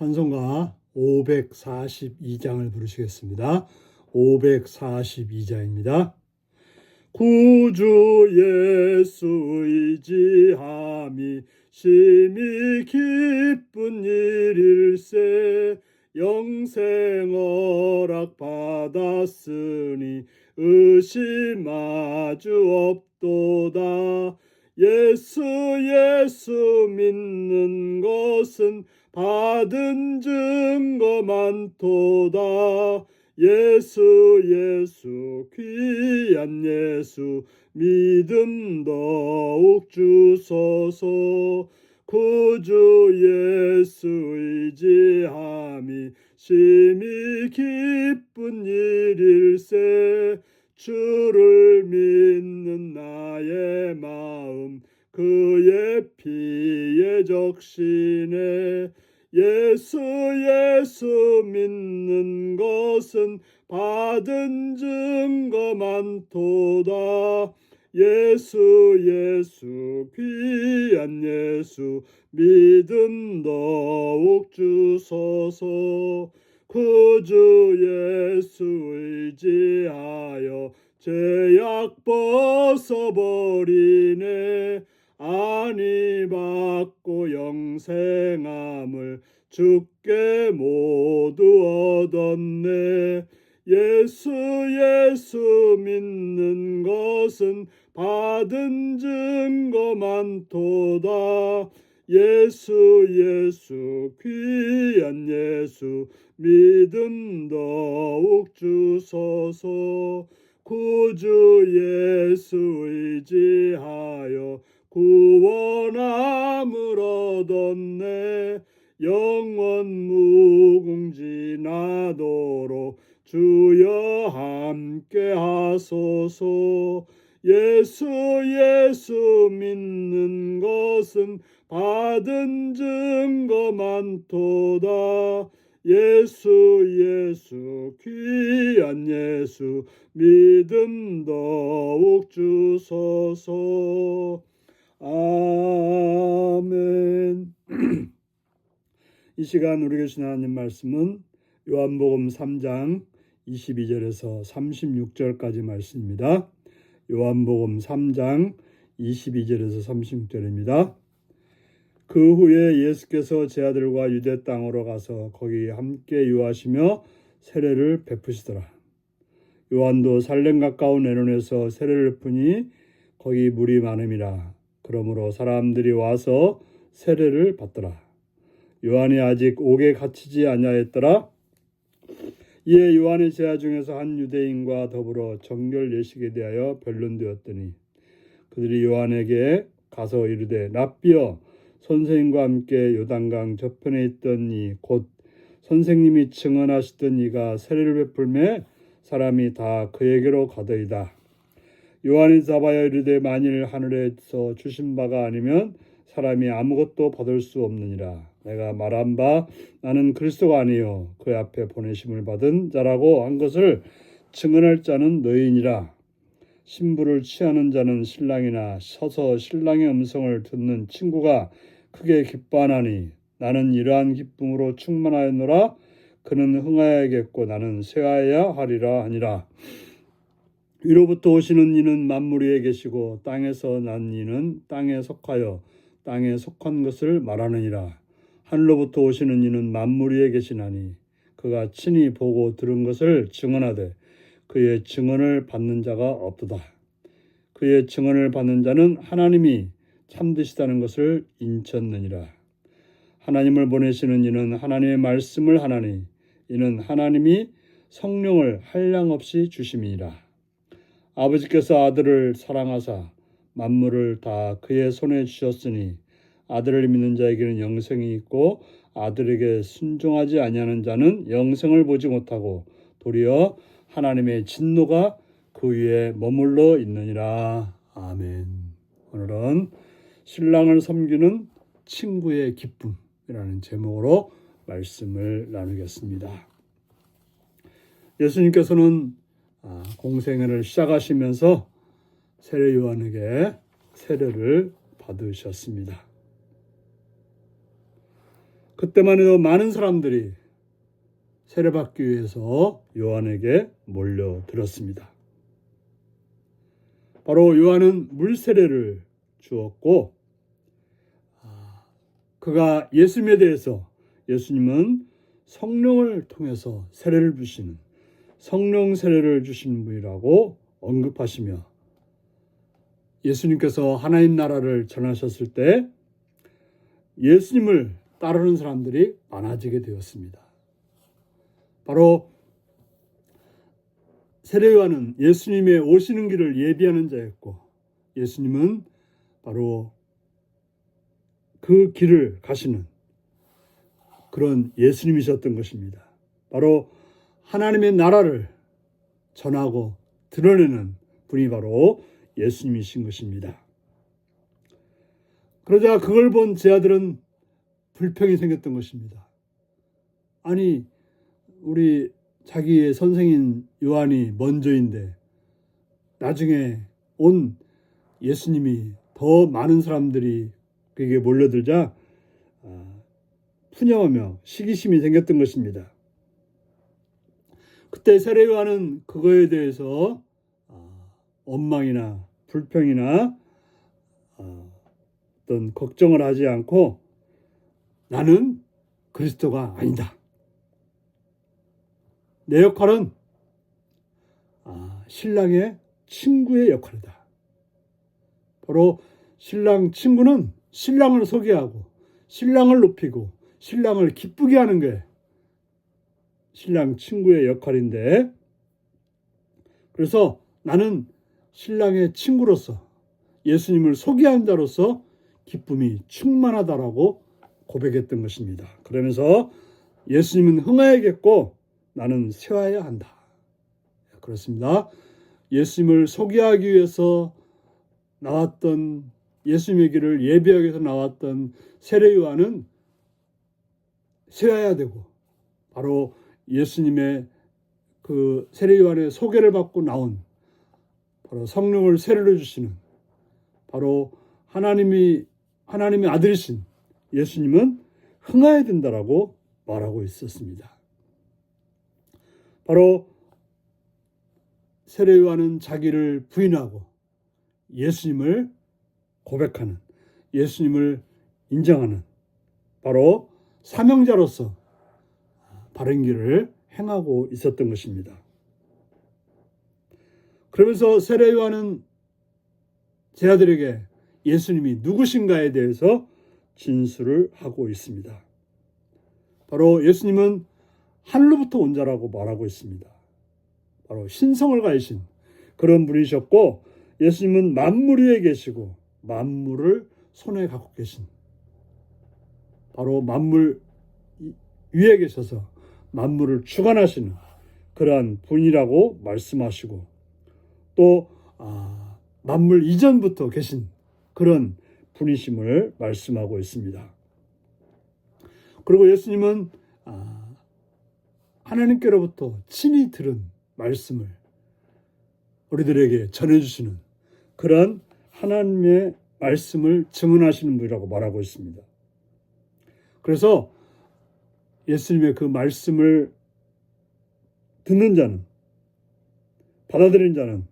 찬송가 542장을 부르시겠습니다. 542장입니다. 구주 예수 의지함이 심히 기쁜 일일세. 영생 허락 받았으니 의심하주 없도다. 예수 믿는 것은 받은 증거 많도다. 예수 귀한 예수 믿음 더욱 주소서. 구주 예수 의지함이 심히 기쁜 일일세. 주를 믿는 나의 마음 그의 피에 적시네. 예수 믿는 것은 받은 증거 많도다. 예수 귀한 예수 믿음 더욱 주소서. 구주 예수 의지하여 죄악 벗어버리네. 안위 받고 영생함을 주께 모두 얻었네. 예수 믿는 것은 받은 증거 많도다. 예수 귀한 예수 믿음 더욱 주소서. 구주 예수 의지하여 구원함을 얻었네. 영원 무궁지나도록 주여 함께 하소서. 예수 믿는 것은 받은 증거 많도다. 예수 귀한 예수 믿음 더욱 주소서. 아멘. 이 시간 우리 계신 하나님 말씀은 요한복음 3장 22절에서 36절까지 말씀입니다. 요한복음 3장 22절에서 36절입니다. 그 후에 예수께서 제 아들과 유대 땅으로 가서 거기 함께 유하시며 세례를 베푸시더라. 요한도 살렘 가까운 에논에서 세례를 베푸니 거기 물이 많음이라. 그러므로 사람들이 와서 세례를 받더라. 요한이 아직 옥에 갇히지 아니하였더라. 이에 요한의 제자 중에서 한 유대인과 더불어 정결 예식에 대하여 변론되었더니 그들이 요한에게 가서 이르되 랍비여, 선생님과 함께 요단강 저편에 있던 이 곧 선생님이 증언하시던 이가 세례를 베풀매 사람이 다 그에게로 가더이다. 요한이 답하여 이르되 만일 하늘에서 주신 바가 아니면 사람이 아무것도 받을 수 없느니라. 내가 말한 바 나는 그리스도가 아니요 그 앞에 보내심을 받은 자라고 한 것을 증언할 자는 너희니라. 신부를 취하는 자는 신랑이나 서서 신랑의 음성을 듣는 친구가 크게 기뻐하나니 나는 이러한 기쁨으로 충만하였노라. 그는 흥하여야겠고 나는 쇠하여야 하리라 하니라. 위로부터 오시는 이는 만물 위에 계시고 땅에서 난 이는 땅에 속하여 땅에 속한 것을 말하느니라. 하늘로부터 오시는 이는 만물 위에 계시나니 그가 친히 보고 들은 것을 증언하되 그의 증언을 받는 자가 없도다. 그의 증언을 받는 자는 하나님이 참되시다는 것을 인쳤느니라. 하나님을 보내시는 이는 하나님의 말씀을 하나니 이는 하나님이 성령을 한량없이 주심이니라. 아버지께서 아들을 사랑하사 만물을 다 그의 손에 주셨으니 아들을 믿는 자에게는 영생이 있고 아들에게 순종하지 아니하는 자는 영생을 보지 못하고 도리어 하나님의 진노가 그 위에 머물러 있느니라. 아멘. 오늘은 신랑을 섬기는 친구의 기쁨이라는 제목으로 말씀을 나누겠습니다. 예수님께서는 공생애를 시작하시면서 세례 요한에게 세례를 받으셨습니다. 그때만 해도 많은 사람들이 세례받기 위해서 요한에게 몰려들었습니다. 바로 요한은 물세례를 주었고, 그가 예수님에 대해서, 예수님은 성령을 통해서 세례를 주시는, 성령 세례를 주시는 분이라고 언급하시며, 예수님께서 하나님 나라를 전하셨을 때 예수님을 따르는 사람들이 많아지게 되었습니다. 바로 세례 요한은 예수님의 오시는 길을 예비하는 자였고, 예수님은 바로 그 길을 가시는 그런 예수님이셨던 것입니다. 바로 하나님의 나라를 전하고 드러내는 분이 바로 예수님이신 것입니다. 그러자 그걸 본 제자들은 불평이 생겼던 것입니다. 아니, 우리 자기의 선생인 요한이 먼저인데 나중에 온 예수님이 더 많은 사람들이 그에게 몰려들자 푸념하며 시기심이 생겼던 것입니다. 그때 세례 요한은 그거에 대해서 원망이나 불평이나 어떤 걱정을 하지 않고 나는 그리스도가 아니다. 내 역할은 신랑의 친구의 역할이다. 바로 신랑 친구는 신랑을 소개하고 신랑을 높이고 신랑을 기쁘게 하는 게 신랑 친구의 역할인데, 그래서 나는 신랑의 친구로서 예수님을 소개한 자로서 기쁨이 충만하다라고 고백했던 것입니다. 그러면서 예수님은 흥하야겠고 나는 쇠하여야 한다. 그렇습니다. 예수님을 소개하기 위해서 나왔던, 예수님의 길을 예비하기 위해서 나왔던 세례 요한은 쇠하여야 되고, 바로 예수님의 그 세례 요한의 소개를 받고 나온 바로 성령을 세례를 주시는 바로 하나님의 아들이신 예수님은 흥하여야 된다라고 말하고 있었습니다. 바로 세례 요한은 자기를 부인하고 예수님을 고백하는, 예수님을 인정하는 바로 사명자로서 바른 길을 행하고 있었던 것입니다. 그러면서 세례 요한은 제자들에게 예수님이 누구신가에 대해서 진술을 하고 있습니다. 바로 예수님은 하늘로부터 온 자라고 말하고 있습니다. 바로 신성을 가지신 그런 분이셨고, 예수님은 만물 위에 계시고 만물을 손에 갖고 계신, 바로 만물 위에 계셔서 만물을 주관하시는 그러한 분이라고 말씀하시고, 또 만물 이전부터 계신 그런 분이심을 말씀하고 있습니다. 그리고 예수님은 하나님께로부터 친히 들은 말씀을 우리들에게 전해주시는 그런 하나님의 말씀을 증언하시는 분이라고 말하고 있습니다. 그래서 예수님의 그 말씀을 듣는 자는, 받아들이는 자는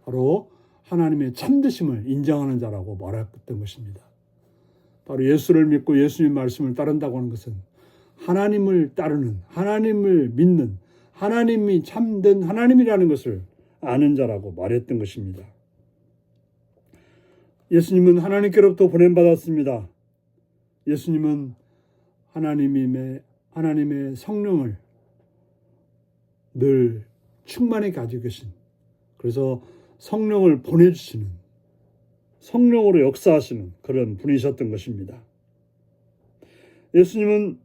바로 하나님의 참되심을 인정하는 자라고 말했던 것입니다. 바로 예수를 믿고 예수님의 말씀을 따른다고 하는 것은 하나님을 따르는, 하나님을 믿는, 하나님이 참된 하나님이라는 것을 아는 자라고 말했던 것입니다. 예수님은 하나님께로부터 보냄받았습니다. 예수님은 하나님의 성령을 늘 충만히 가지고 계신, 그래서 성령을 보내주시는, 성령으로 역사하시는 그런 분이셨던 것입니다. 예수님은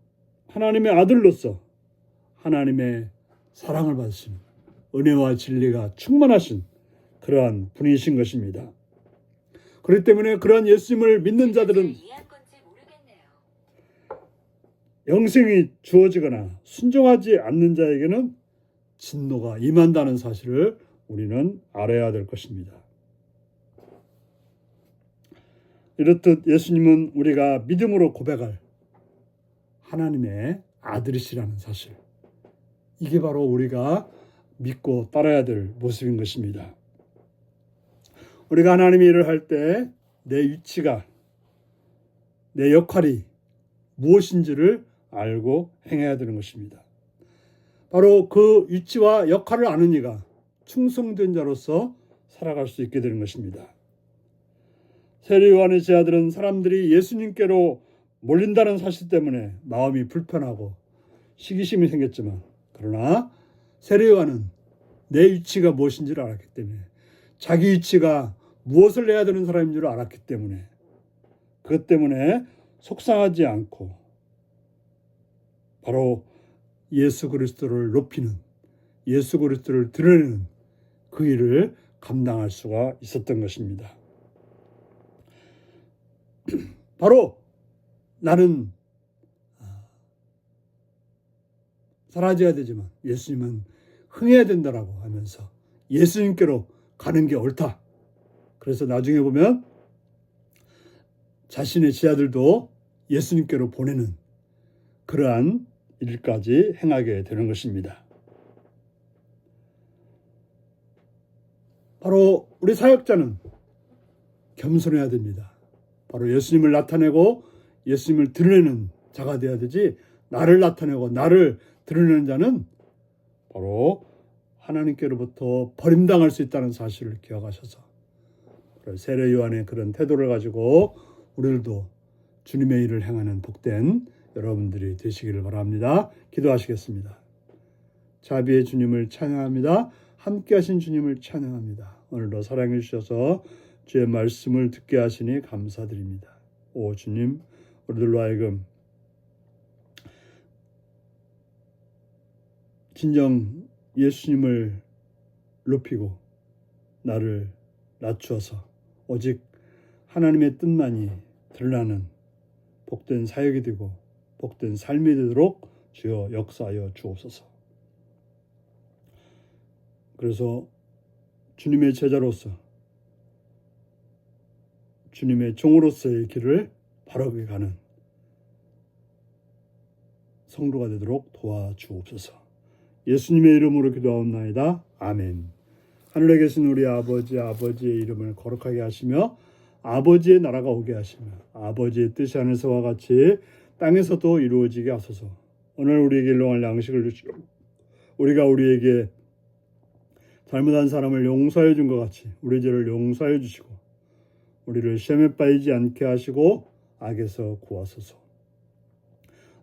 하나님의 아들로서 하나님의 사랑을 받으신, 은혜와 진리가 충만하신 그러한 분이신 것입니다. 그렇기 때문에 그러한 예수님을 믿는 자들은 영생이 주어지거나 순종하지 않는 자에게는 진노가 임한다는 사실을 우리는 알아야 될 것입니다. 이렇듯 예수님은 우리가 믿음으로 고백할 하나님의 아들이시라는 사실. 이게 바로 우리가 믿고 따라야 될 모습인 것입니다. 우리가 하나님의 일을 할 때 내 위치가, 내 역할이 무엇인지를 알고 행해야 되는 것입니다. 바로 그 위치와 역할을 아는 이가 충성된 자로서 살아갈 수 있게 되는 것입니다. 세례 요한의 제자들은 사람들이 예수님께로 몰린다는 사실 때문에 마음이 불편하고 시기심이 생겼지만, 그러나 세례 요한은 내 위치가 무엇인지를 알았기 때문에, 자기 위치가 무엇을 해야 되는 사람인 줄 알았기 때문에, 그것 때문에 속상하지 않고 바로 예수 그리스도를 높이는, 예수 그리스도를 드러내는 그 일을 감당할 수가 있었던 것입니다. 바로 나는 사라져야 되지만 예수님은 흥해야 된다라고 하면서 예수님께로 가는 게 옳다. 그래서 나중에 보면 자신의 제자들도 예수님께로 보내는 그러한 일까지 행하게 되는 것입니다. 바로 우리 사역자는 겸손해야 됩니다. 바로 예수님을 나타내고 예수님을 드러내는 자가 되어야 되지, 나를 나타내고 나를 드러내는 자는 바로 하나님께로부터 버림당할 수 있다는 사실을 기억하셔서 세례 요한의 그런 태도를 가지고 우리들도 주님의 일을 행하는 복된 여러분들이 되시기를 바랍니다. 기도하시겠습니다. 자비의 주님을 찬양합니다. 함께 하신 주님을 찬양합니다. 오늘도 사랑해 주셔서 주의 말씀을 듣게 하시니 감사드립니다. 오 주님, 우리들로 하여금 진정 예수님을 높이고 나를 낮추어서 오직 하나님의 뜻만이 드러나는 복된 사역이 되고 복된 삶이 되도록 주여 역사하여 주옵소서. 그래서 주님의 제자로서, 주님의 종으로서의 길을 바르게 가는 성도가 되도록 도와주옵소서. 예수님의 이름으로 기도하옵나이다. 아멘. 하늘에 계신 우리 아버지의 이름을 거룩하게 하시며 아버지의 나라가 오게 하시며 아버지의 뜻이 하늘에서와 같이 땅에서도 이루어지게 하소서. 오늘 우리에게 일용할 양식을 주시고 우리가 우리에게 잘못한 사람을 용서해 준 것 같이 우리 죄를 용서해 주시고 우리를 시험에 빠지지 않게 하시고 악에서 구하소서.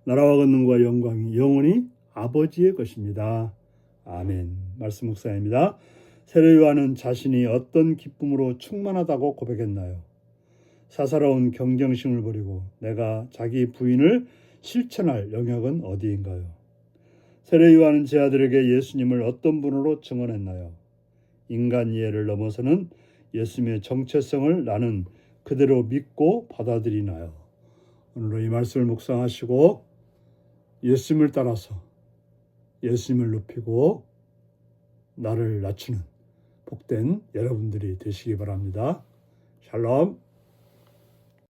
나라와 권능과 영광이 영원히 아버지의 것입니다. 아멘. 말씀 묵상입니다. 세례 요한은 자신이 어떤 기쁨으로 충만하다고 고백했나요? 사사로운 경쟁심을 버리고 내가 자기 부인을 실천할 영역은 어디인가요? 세례 요한은 제자들에게 예수님을 어떤 분으로 증언했나요? 인간 이해를 넘어서는 예수님의 정체성을 나는 그대로 믿고 받아들이나요? 오늘도 이 말씀을 묵상하시고 예수님을 따라서 예수님을 높이고 나를 낮추는 복된 여러분들이 되시기 바랍니다. 샬롬.